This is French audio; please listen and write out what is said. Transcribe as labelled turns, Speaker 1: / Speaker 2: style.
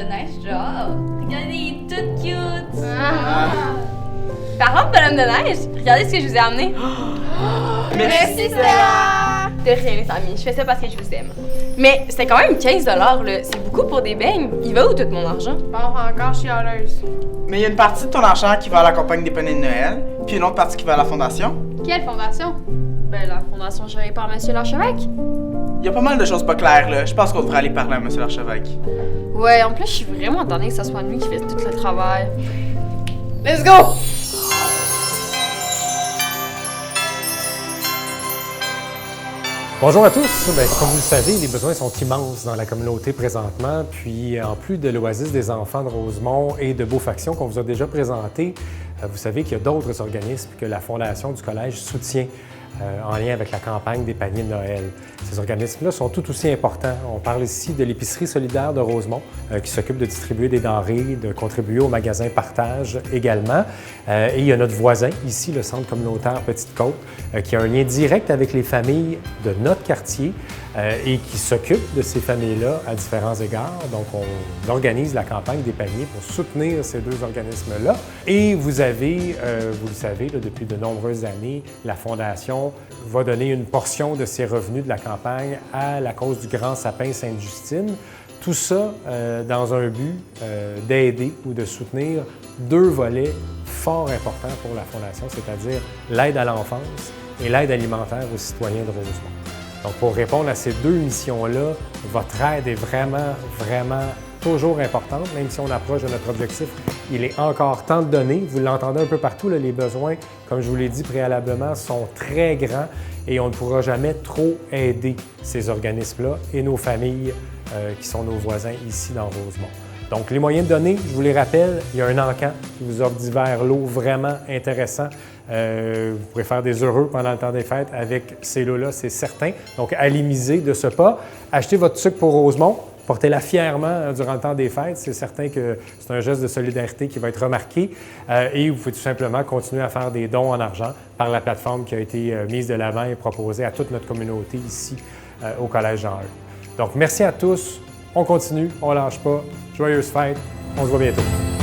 Speaker 1: neige, genre. Regardez, il est tout cute.
Speaker 2: Parents de bonhomme de neige, regardez ce que je vous ai amené.
Speaker 3: Merci, Stella!
Speaker 2: De rien, les amis, je fais ça parce que je vous aime. Mais c'était quand même 15 $, là. C'est beaucoup pour des beignes. Il va où tout mon argent?
Speaker 3: Bon, encore chialeuse.
Speaker 4: Mais il y a une partie de ton argent qui va à la campagne des paniers de Noël, puis une autre partie qui va à la fondation.
Speaker 3: Quelle fondation?
Speaker 5: Ben, la fondation gérée par Monsieur l'archevêque.
Speaker 4: Il y a pas mal de choses pas claires, là. Je pense qu'on devrait aller parler à monsieur l'archevêque.
Speaker 5: Ouais, en plus, je suis vraiment tannée que ce soit lui qui fait tout le travail.
Speaker 2: Let's go!
Speaker 6: Bonjour à tous. Bien, comme vous le savez, les besoins sont immenses dans la communauté présentement. Puis, en plus de l'Oasis des enfants de Rosemont et de Beaufaction qu'on vous a déjà présenté, vous savez qu'il y a d'autres organismes que la Fondation du Collège soutient en lien avec la campagne des paniers de Noël. Ces organismes-là sont tout aussi importants. On parle ici de l'Épicerie solidaire de Rosemont qui s'occupe de distribuer des denrées, de contribuer au magasin Partage également. Et il y a notre voisin ici, le Centre communautaire Petite-Côte, qui a un lien direct avec les familles de notre quartier et qui s'occupe de ces familles-là à différents égards. Donc, on organise la campagne des paniers pour soutenir ces deux organismes-là. Et vous avez, vous le savez, là, depuis de nombreuses années, la Fondation va donner une portion de ses revenus de la campagne à la cause du Grand Sapin Sainte-Justine. Tout ça dans un but d'aider ou de soutenir deux volets fort importants pour la Fondation, c'est-à-dire l'aide à l'enfance et l'aide alimentaire aux citoyens de Rosemont. Donc, pour répondre à ces deux missions-là, votre aide est vraiment, vraiment toujours importante, même si on approche de notre objectif. Il est encore temps de donner. Vous l'entendez un peu partout, là, les besoins, comme je vous l'ai dit préalablement, sont très grands et on ne pourra jamais trop aider ces organismes-là et nos familles qui sont nos voisins ici dans Rosemont. Donc, les moyens de donner, je vous les rappelle, il y a un encan qui vous offre divers lots vraiment intéressants. Vous pourrez faire des heureux pendant le temps des fêtes avec ces lots-là, c'est certain. Donc, allez miser de ce pas. Achetez votre sucre pour Rosemont. Portez-la fièrement durant le temps des fêtes. C'est certain que c'est un geste de solidarité qui va être remarqué. Et vous pouvez tout simplement continuer à faire des dons en argent par la plateforme qui a été mise de l'avant et proposée à toute notre communauté ici au Collège Jean-Eudes. Donc, merci à tous. On continue, on ne lâche pas. Joyeuses fêtes. On se voit bientôt.